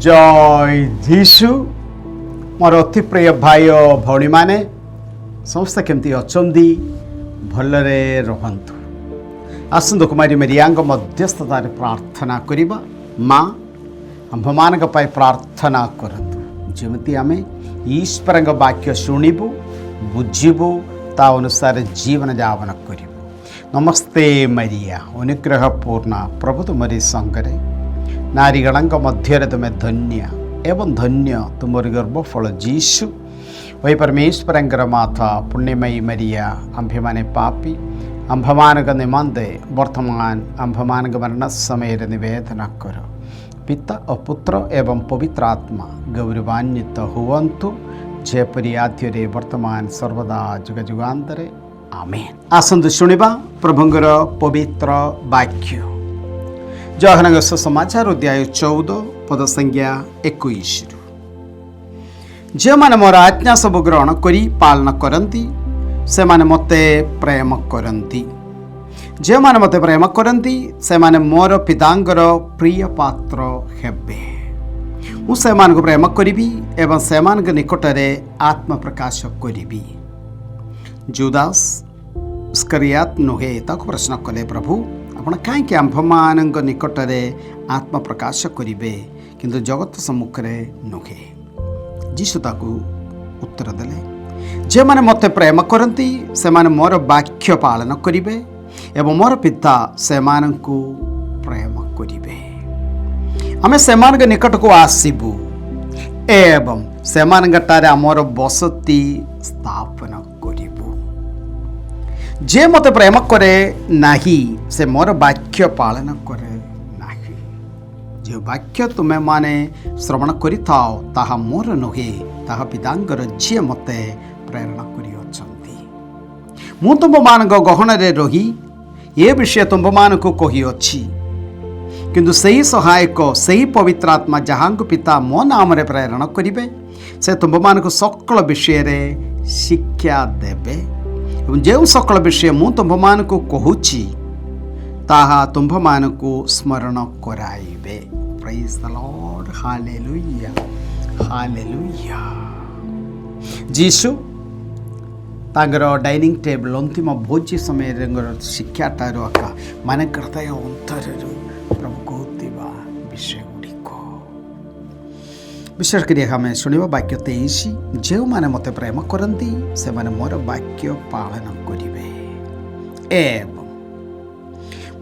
जय जीशु मोर अति प्रिय भाई भौणी माने समस्त केमती अचंदी भलरे रहंतु। आसंतु कुमारी मेरियांग मध्यस्थतार प्रार्थना करिबा। माँ आंभमानक पई प्रार्थना करंतु जेमती आमे ईश्वरंग वाक्य शुणिबु बुझिबु ता अनुसार जीवन जापन करिबु। नमस्ते मरिया अनुग्रह पूर्ण प्रभु तुमरी संगरे नारीगणक मध्य तुम्हें धन्य एवं धन्य तुमर गर्भफल जीशु वही परमेश्वरंकर माता पुण्यमयी मरिया आंभे पापी आंभमानक निमंते वर्तमान आंभमानक मरण समय निवेदन कर पिता और पुत्र एवं पवित्र आत्मा गौरवान्वित हुवन्तु जेपरि आद्यरे वर्तमान सर्वदा जुग जुगांतरे आमेन। आसंतु शुणिबा प्रभुंकर पवित्र वाक्य। जहनग समाचार अध्याय 14 पद संज्ञा 21। जे माने मोर आज्ञा सब ग्रहण करी पालन करती से माने मते प्रेम करती। जे माने मते प्रेम करती से माने मोर पितांगर प्रिय पात्र हेबे। मु से मान को प्रेम करी एवं से मान के निकटरे आत्म प्रकाश करी। जुदास स्करियात नुहे ताको प्रश्न कले प्रभु आपण कहीं आंभमान निकटरे आत्म प्रकाश करेंगे किंतु जगत सम्मुखें नुहे। जीशु ताकू उत्तर देले जे माने मते प्रेम करती से माने मोर वाक्य पालन करेंगे एवं मोर पिता से मानकु प्रेम करेंगे। आमे से मान निकट को आसीबु एवं से मानटारे आमर बसती स्थापन करिबु। जे मते प्रेम करे नाही से मोर वाक्य पालन करे नाही। जे वाक्य तुम्हें माने श्रवण करि थाओ ताहा मोर नुहे ताहा पितांगर जे मते प्रेरणा करि अछंती। मु तुम मान गहनरे रही ये विषय तुम मान को कही अछि किंतु सही सहायक सही पवित्र आत्मा जहां को पिता मो नाम रे प्रेरणा करिवे से तुम मान को सकल विषय रे शिक्षा देबे। जो सकल विषय मु तुम्भमान को कहूची ताहा तुम्भमान को स्मरण कराइबे। Praise the lord, hallelujah hallelujah. जीशु तांगर डाइनिंग टेबल अंतिम भोजी समय शिक्षा टार आका माने हृदय अंतर प्रभु कहूथिबा विषय गुड़िक विशेष करी हमें शुणिबा वाक्य 23। जो माने मते प्रेम करती से माने मोर वाक्य पालन करिवे एवं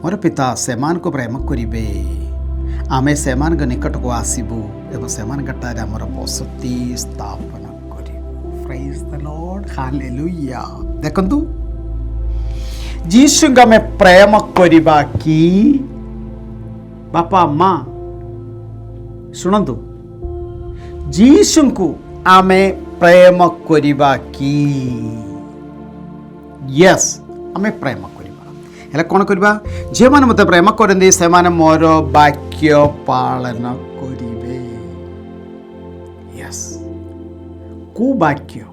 मोर पिता सेमान को प्रेम करिवे। आमे सेमान निकट को आसीबु एवं सेमान गटारे हमर बसती स्थापन करिबु। Praise the lord, hallelujah. देखंतु जीशु में प्रेम करिबा की बापा माँ शुणंतु जीशु को आमे प्रेम करिबा की। यस आमे प्रेम करिबा हेले कोन करिबा जे माने मते प्रेम करंदी से माने मोर वाक्य पालन करिवे। यस को वाक्य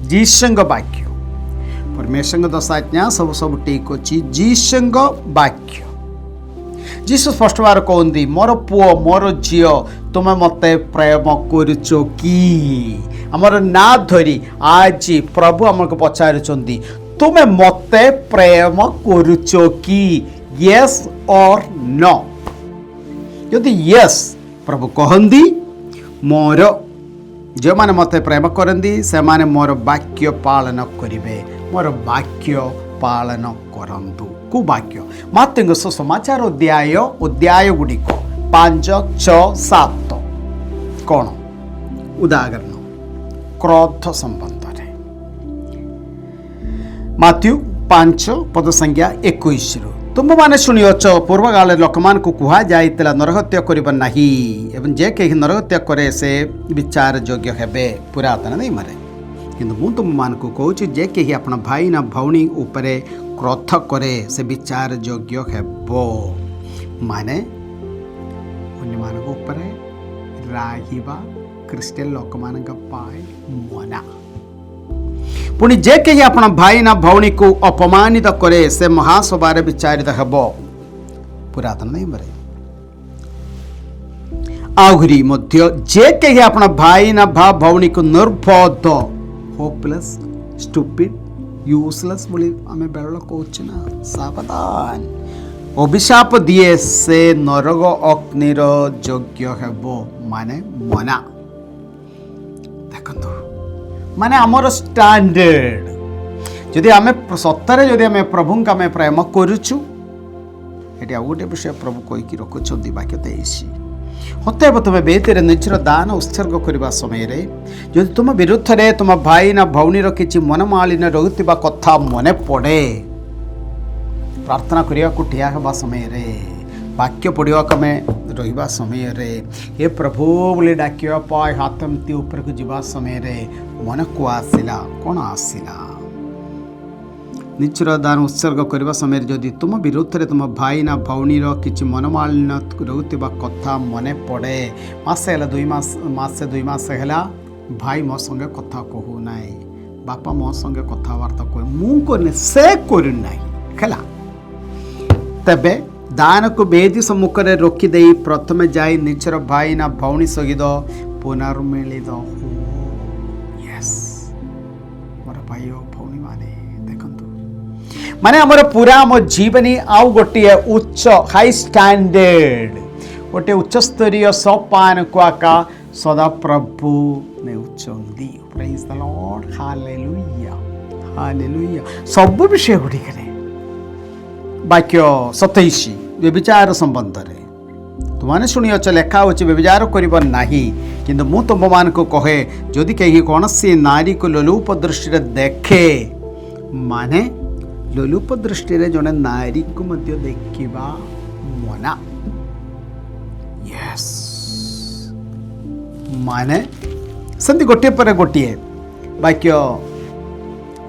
जीशंग वाक्य परमेश्वर दश आज्ञा सब सब ठीक अछि। जीशंग वाक्य जीशु स्पष्ट बार कहती मोर पुओ मोर झील तुम मते प्रेम करुच कि। आमर ना धरी आज प्रभु आमको पचारुचंती तुम मते प्रेम करुच कि, यस और नो। यदि यस प्रभु कहती मोर जो माने मते प्रेम करती से माने मोर वाक्य पालन करिवे। मोर वाक्य पालन करंतु को वाक्य मात्युंग सुसमाचार अध्याय गुड़िक 5, 6, 7 कौन उदाहरण क्रोध संबंध रे। मात्यु 5 पद संज्ञा 21। तुम माने शुणियच पूर्व काल लोक मान को कुहा जाइतिला नरहत्या करिबा नाही एवं जे केहि नरहत्या करे से विचार योग्य हेबे पुरातन नहीं मरे। किंतु मु तुम मान को कहूँ जे केहि अपना भाई ना भौणी उपरे क्रोध करे से विचार योग्य हेबो। माने अन्य मान उपरे राहिबा क्रिस्टियन लोक मान पाए मना। पुणी जे कहीं अपना भाई ना भौणी को अपमानित करे से महासभारे विचारित हेबो पुरातन नहीं मरे। आहुरी मध्य जे कहीं अपना भाई ना भा भौणी को निर्बोध होपलेस स्टूपिड यूजलेस बोली आमे बेरल कहूँ ना सावधान अभिशाप दिए से नरक अग्निर योग्य हेबो माने मना देखो माने आमर स्टैंडर्ड जदि आमे सत्तरे जदि आमे प्रभु का आमे प्रेम करूछु एटी आ गोटे विषय प्रभु कहीकि रखुछंती वाक्य 23 अतएव तुम बेतिर निजर दान उत्सर्ग करने समय जदि तुम विरुद्ध रे तुम भाई ना भौणीर किछि मनमालिन रहुतिबा कथा मने पड़े प्रार्थना करिया को ठिया हेबा समय रे वाक्य पढ़िया कमे रहिबा समय रे हे प्रभु बोले डाकिया पाय हाथमती ऊपर को जीवा समय रे मन को आसिला कौन आसिला निजर दान उत्सर्ग करने समय जदि तुम विरुद्ध रे तुम भाई ना भौणीर किछि मनमालिन रहुतिबा कथा मने पड़े मासे हला 2 मास 2 मास हला भाई मो संगे कथा कहू नाई बापा मो संगे कथावार्ता कह मु करने से करू नाई खला तबे दान को बेदी सम्मुख रे रोकी देई प्रथमे जाई निजर भाई ना भौणी सहित पुनर्मिलित हो यस मोर भाई ओ भौणी माने माने हमर पूरा आम जीवनी आउ गोटे उच्च हाई स्टैंडर्ड गोटे उच्च स्तरीय सोपान को आका सदा प्रभु नेउचंदी praise the lord hallelujah hallelujah सब विषय गुडी करे वाक्य 27 व्यभिचार संबंध रे तुमाने शुणियच लेखा होची व्यभिचार करिब नाही किंतु मु तुम मान को कहे जदि कहीं कोनसी नारी को लोलुप दृष्टि रे देखे माने लोलुप दृष्टि रे जने नारी को मध्य देखिबा मना यस माने संति गोटे पर गोटे वाक्य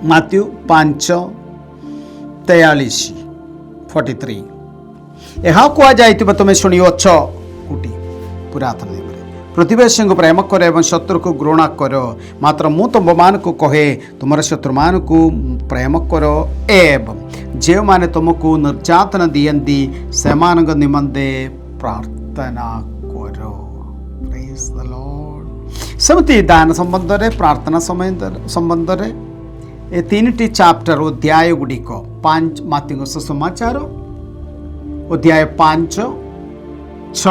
मात्यु 5:43 यह कह जाए तुम शुणियोच कोटी पुरातन नियम प्रतिवेशी को प्रेम कर एवं शत्रु को घृणा कर मात्र मु तुम मान को कहे तुम शत्रु मान को प्रेम कर एवं जो माने तुमको निर्यातना दियंती से निमंते प्रार्थना करो प्रेज द लॉर्ड सेमती दान संबंध रे प्रार्थना संबंध रे ए 3टी चैप्टर अध्याय गुड़िक 5 मातीय सुसमाचार अध्याय 5, 6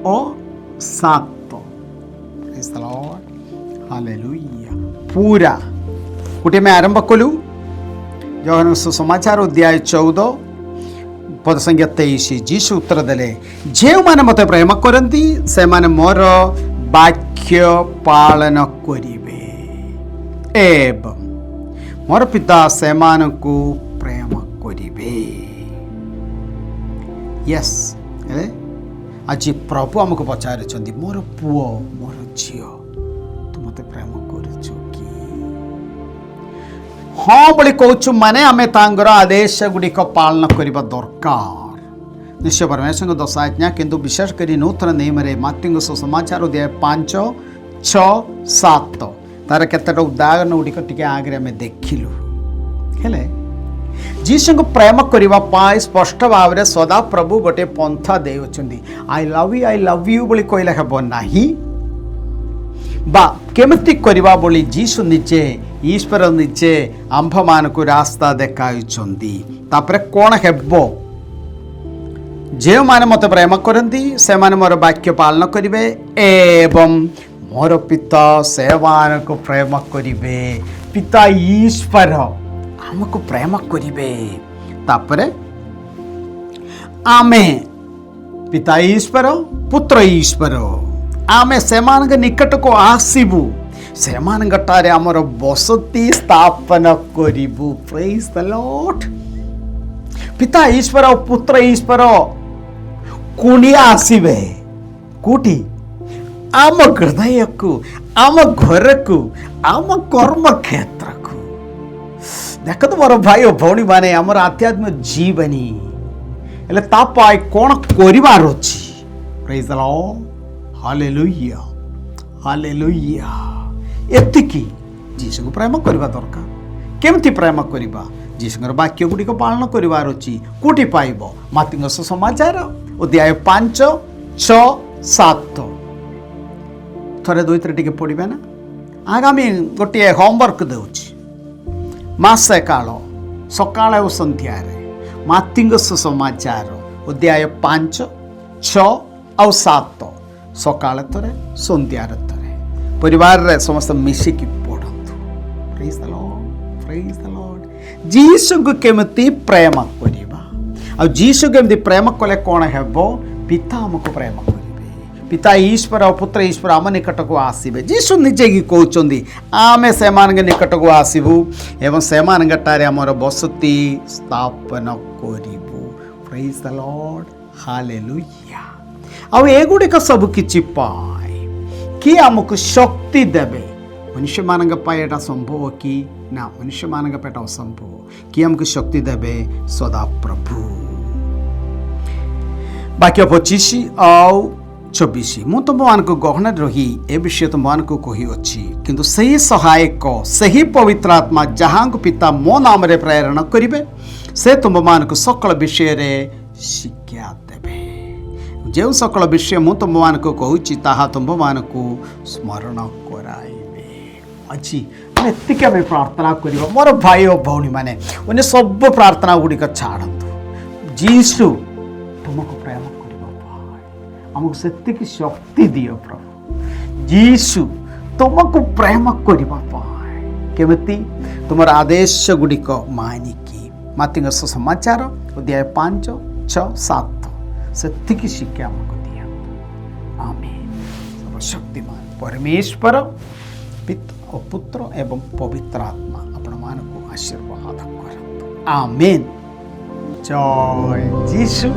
और 7 प्रेज द लॉर्ड हालेलुया पूरा गोटे में आरंभ कलु यूहन्ना सुसमाचार अध्याय 14 पद संख्या 23 जीशु उत्तर देले जे माने मते प्रेम करंती से माने मोर वाक्य पालन करिवे एवं मोर पिता से मान को प्रेम करिवे यस आज प्रभु आमको पचार मोर पुओ मोर झील तू मते प्रेम करुचु कि हाँ बोली कहूँ माने आमे तांगर आदेश गुड़िक पालन करबा दरकार निश्चय परमेश्वर दश आज्ञा किंतु विशेष कर नूतन नियम मातीय सुसमाचार अध्याय 5, 6, 7 तार केतटा उदाहरण गुड़िक टिके आगे आम देखिलु हेले जीशु को प्रेम करने स्पष्ट भाव में सदा प्रभु गोटे पंथा देउछंदी आई लव यू बोली कहले हेबो नाही बा केमति करबा बोली जीशु निजे ईश्वर निजे आंभ मान को रास्ता देखाइछंदी तापरे कोन हेबो जे माने मते प्रेम करंती से माने मोर वाक्य पालन करिवे एवं मोर पिता सेवान को प्रेम करिवे पिता ईश्वर हमको प्रेम करिवे तापरे आमे पिता ईश्वर पुत्र ईश्वर आमे सेमान के निकट को आसीबू सेमान गटारे हमर बसती स्थापन करिबू प्रेज द लॉर्ड पिता ईश्वर और पुत्र ईश्वर कुणिया आसीबे कोठी आम हृदय को आम घर को आम कर्म क्षेत्र को देख तो मोर भाई और भौणी माने आमर आध्यात्मिक जीवनी हेले ता पाई कोन करिवार अछि praise the lord hallelujah hallelujah एतिकी जीसु को प्रेम करबा दरकार केमति प्रेम करबा जीसुर वाक्य गुडी को पालन करिवार अछि कोठी पाइबो मातीय सुसमाचार अध्याय 5, 6, 7 थरे 2-3 टिके पढ़िबे ना आगामी गोटे होमवर्क देउछि मासे काल सकाळे और संध्यारे मातींग सुसमाचार अध्याय 5, 6 और 7 सकाळे थरे संध्यारे थरे परिवार रे समस्त मिशिकी पढ़ंतु। Praise the lord, praise the lord. जीसु को केमती प्रेम करिबा आ जीसु केमती प्रेम कले कोन हेबो पिता हमको प्रेम करिबे पिता ईश्वर और पुत्र ईश्वर आम निकट को आसबे जीसु निजे की कहते आमे से निकट को आसबू एवं से आमर बसती स्थापन करिबू। Praise the lord, hallelujah. आ एगुड़िक सब किछि पाए कि आमको शक्ति देबे मनुष्य मान एटा संभव कि ना मनुष्य मान पेटा असंभव कि आमको शक्ति देबे सदा प्रभु। वाक्य 25 और 24 मु तुम मान को गहन रही ए विषय तुम मान को कही अच्छी किंतु सही सहायक सही पवित्र आत्मा जहाँ को पिता मो नाम रे प्रेरण करिवे से तुम मान को सकल विषय रे शिक्षा देवे जो सकल विषय मु तुम मान को कहूची ताहा तुम मान को स्मरण कराइबे। अच्छी एतिक आम प्रार्थना करिबा मोर भाई और भौणी माने उन्हें सब प्रार्थना गुड़िक छाड़तु जीसु तुमको प्रेम हमको सेतिकी शक्ति दियो प्रभु जीसु तुमको प्रेम करबा पाए केमती तुमर आदेश गुड़िक मानिकी मातींग सुसमाचार अध्याय 5, 6, 7 सेतिकी शिक्षा हमको दिया। आमीन। सर्वशक्तिमान परमेश्वर पिता और पुत्र एवं पवित्र आत्मा आपण मान को आशीर्वाद करंतु। आमीन। जय जीसु।